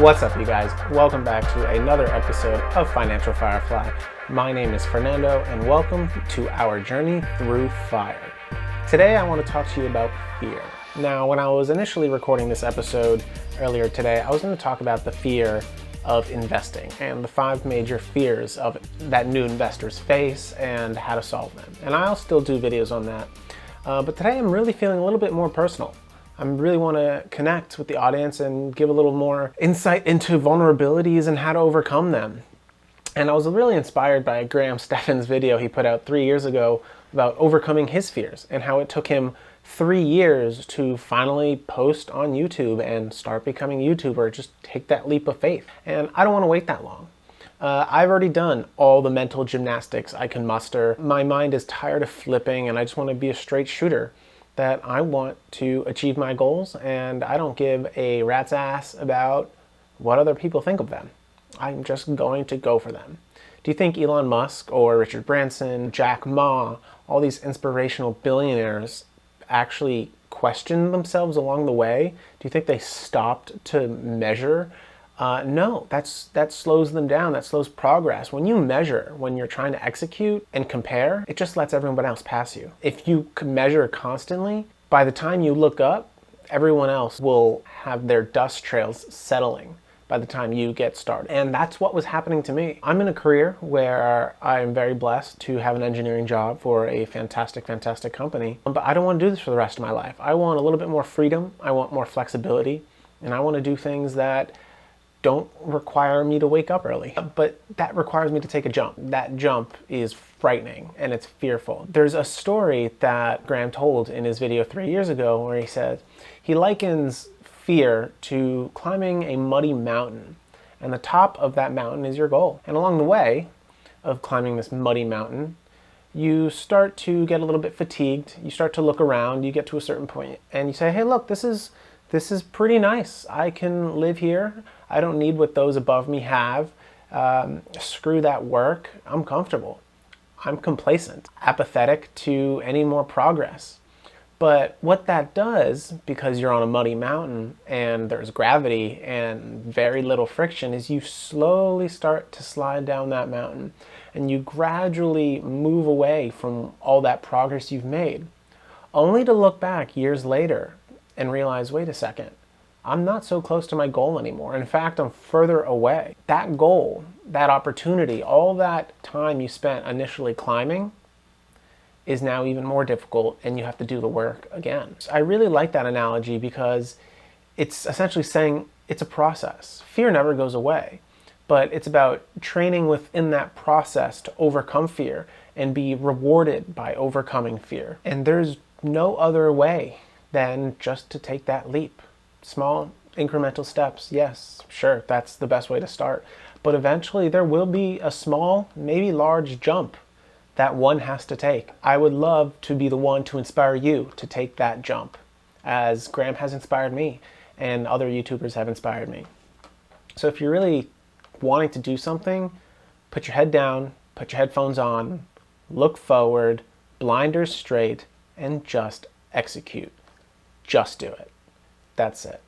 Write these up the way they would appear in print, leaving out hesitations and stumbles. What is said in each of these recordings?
What's up, you guys? Welcome back to another episode of Financial Firefly. My name is Fernando, and welcome to our journey through fire. Today, I want to talk to you about fear. Now, when I was initially recording this episode earlier today, I was going to talk about the fear of investing and the 5 major fears that new investors face and how to solve them. And I'll still do videos on that. But today, I'm really feeling a little bit more personal. I really want to connect with the audience and give a little more insight into vulnerabilities and how to overcome them. And I was really inspired by Graham Stephan's video he put out 3 years ago about overcoming his fears and how it took him 3 years to finally post on YouTube and start becoming a YouTuber, just take that leap of faith. And I don't want to wait that long. I've already done all the mental gymnastics I can muster. My mind is tired of flipping and I just want to be a straight shooter. That I want to achieve my goals and I don't give a rat's ass about what other people think of them. I'm just going to go for them. Do you think Elon Musk or Richard Branson, Jack Ma, all these inspirational billionaires actually questioned themselves along the way? Do you think they stopped to measure? No, that slows them down, that slows progress. When you measure, when you're trying to execute and compare, it just lets everyone else pass you. If you measure constantly, by the time you look up, everyone else will have their dust trails settling by the time you get started. And that's what was happening to me. I'm in a career where I'm very blessed to have an engineering job for a fantastic, fantastic company. But I don't want to do this for the rest of my life. I want a little bit more freedom. I want more flexibility. And I want to do things that don't require me to wake up early, but that requires me to take a jump. That jump is frightening and it's fearful. There's a story that Graham told in his video 3 years ago where he said he likens fear to climbing a muddy mountain, and the top of that mountain is your goal. And along the way of climbing this muddy mountain, you start to get a little bit fatigued. You start to look around, you get to a certain point and you say, hey, look, this is pretty nice. I can live here. I don't need what those above me have. Screw that work. I'm comfortable. I'm complacent, apathetic to any more progress. But what that does, because you're on a muddy mountain and there's gravity and very little friction, is you slowly start to slide down that mountain and you gradually move away from all that progress you've made, only to look back years later and realize, wait a second, I'm not so close to my goal anymore. In fact, I'm further away. That goal, that opportunity, all that time you spent initially climbing is now even more difficult and you have to do the work again. So I really like that analogy because it's essentially saying it's a process. Fear never goes away, but it's about training within that process to overcome fear and be rewarded by overcoming fear. And there's no other way than just to take that leap. Small incremental steps, yes, sure, that's the best way to start. But eventually there will be a small, maybe large jump that one has to take. I would love to be the one to inspire you to take that jump, as Graham has inspired me and other YouTubers have inspired me. So if you're really wanting to do something, put your head down, put your headphones on, look forward, blinders straight, and just execute. Just do it. That's it.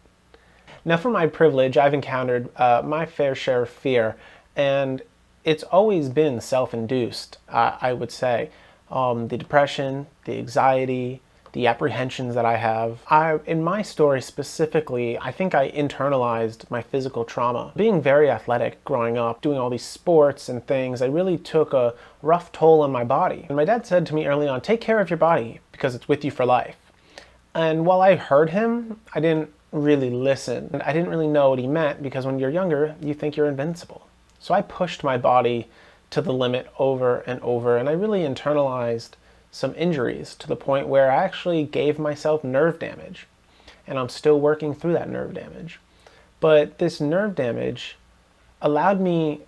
Now, for my privilege, I've encountered my fair share of fear, and it's always been self-induced, I would say. The depression, the anxiety, the apprehensions that I have. In my story specifically, I think I internalized my physical trauma. Being very athletic growing up, doing all these sports and things, I really took a rough toll on my body. And my dad said to me early on, take care of your body because it's with you for life. And while I heard him, I didn't really listen. And I didn't really know what he meant because when you're younger, you think you're invincible. So I pushed my body to the limit over and over, and I really internalized some injuries to the point where I actually gave myself nerve damage. And I'm still working through that nerve damage. But this nerve damage allowed me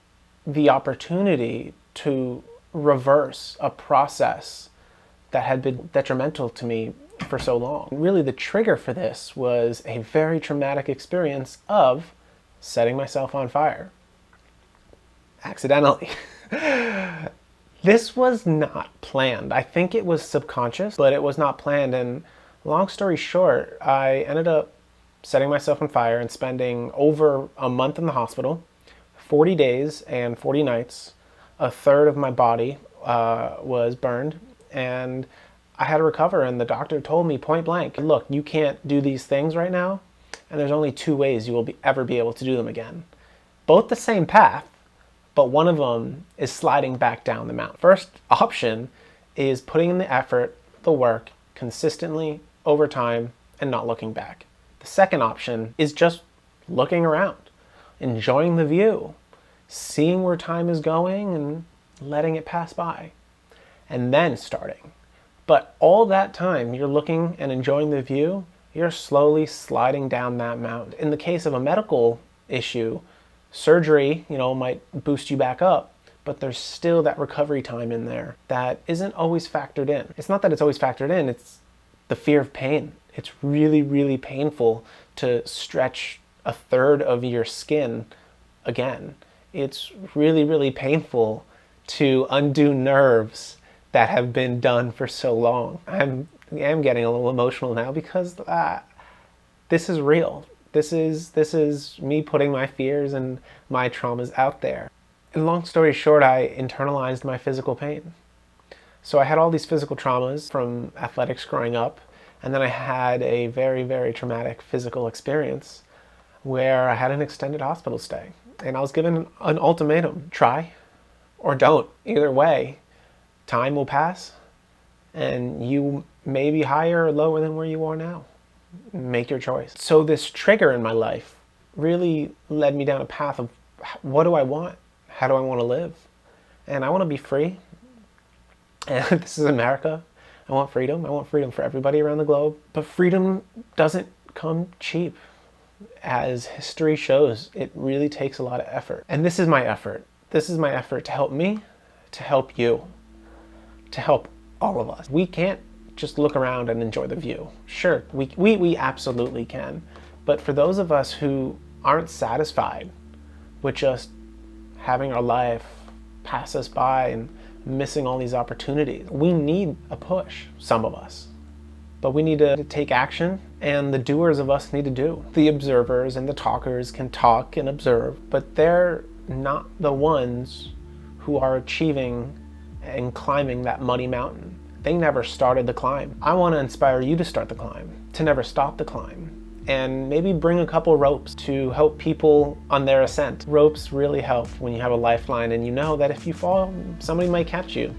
the opportunity to reverse a process that had been detrimental to me for so long. Really, the trigger for this was a very traumatic experience of setting myself on fire. Accidentally. This was not planned. I think it was subconscious, but it was not planned. And long story short, I ended up setting myself on fire and spending over a month in the hospital, 40 days and 40 nights. A third of my body was burned, and I had to recover. And the doctor told me point blank, look, you can't do these things right now, and there's only 2 ways you will ever be able to do them again. Both the same path, but one of them is sliding back down the mountain. First option is putting in the effort, the work, consistently over time and not looking back. The second option is just looking around, enjoying the view, seeing where time is going and letting it pass by, and then starting. But all that time you're looking and enjoying the view, you're slowly sliding down that mountain. In the case of a medical issue, surgery, might boost you back up, but there's still that recovery time in there that isn't always factored in. It's not that it's always factored in, it's the fear of pain. It's really, really painful to stretch a third of your skin again. It's really, really painful to undo nerves that have been done for so long. I am getting a little emotional now because this is real. This is me putting my fears and my traumas out there. And long story short, I internalized my physical pain. So I had all these physical traumas from athletics growing up, and then I had a very, very traumatic physical experience where I had an extended hospital stay. And I was given an ultimatum: try or don't. Either way, time will pass and you may be higher or lower than where you are now. Make your choice. So this trigger in my life really led me down a path of, what do I want? How do I want to live? And I want to be free. And this is America. I want freedom. I want freedom for everybody around the globe. But freedom doesn't come cheap. As history shows, it really takes a lot of effort. And this is my effort. This is my effort to help me, to help you, to help all of us. We can't just look around and enjoy the view. Sure, we absolutely can. But for those of us who aren't satisfied with just having our life pass us by and missing all these opportunities, we need a push, some of us. But we need to take action, and the doers of us need to do. The observers and the talkers can talk and observe, but they're not the ones who are achieving and climbing that muddy mountain. They never started the climb. I want to inspire you to start the climb, to never stop the climb, and maybe bring a couple ropes to help people on their ascent. Ropes really help when you have a lifeline and you know that if you fall, somebody might catch you.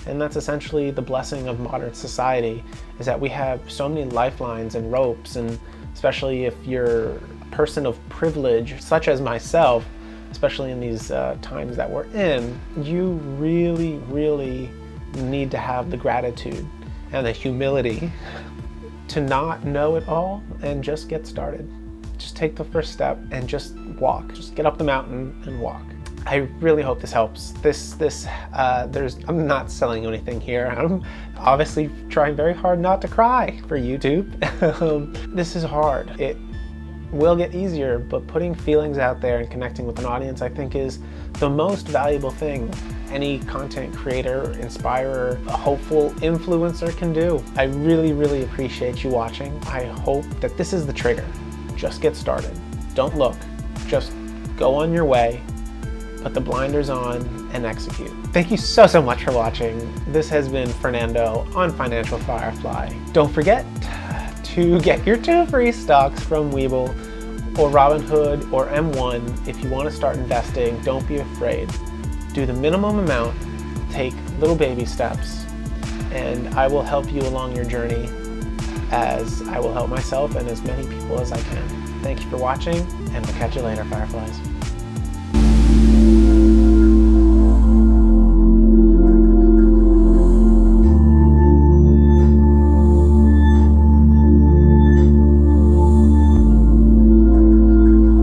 And that's essentially the blessing of modern society, is that we have so many lifelines and ropes, and especially if you're a person of privilege, such as myself, especially in these times that we're in, you really, really need to have the gratitude and the humility to not know it all and just get started. Just take the first step and just walk. Just get up the mountain and walk. I really hope this helps. I'm not selling anything here. I'm obviously trying very hard not to cry for YouTube. This is hard. It will get easier, but putting feelings out there and connecting with an audience, I think, is the most valuable thing any content creator, inspirer, a hopeful influencer can do. I really, really appreciate you watching. I hope that this is the trigger. Just get started. Don't look. Just go on your way. Put the blinders on and execute. Thank you so much for watching. This has been Fernando on Financial Firefly. Don't forget to get your 2 free stocks from Webull or Robinhood or M1. If you want to start investing, don't be afraid. Do the minimum amount, take little baby steps, and I will help you along your journey, as I will help myself and as many people as I can. Thank you for watching, and we'll catch you later, Fireflies.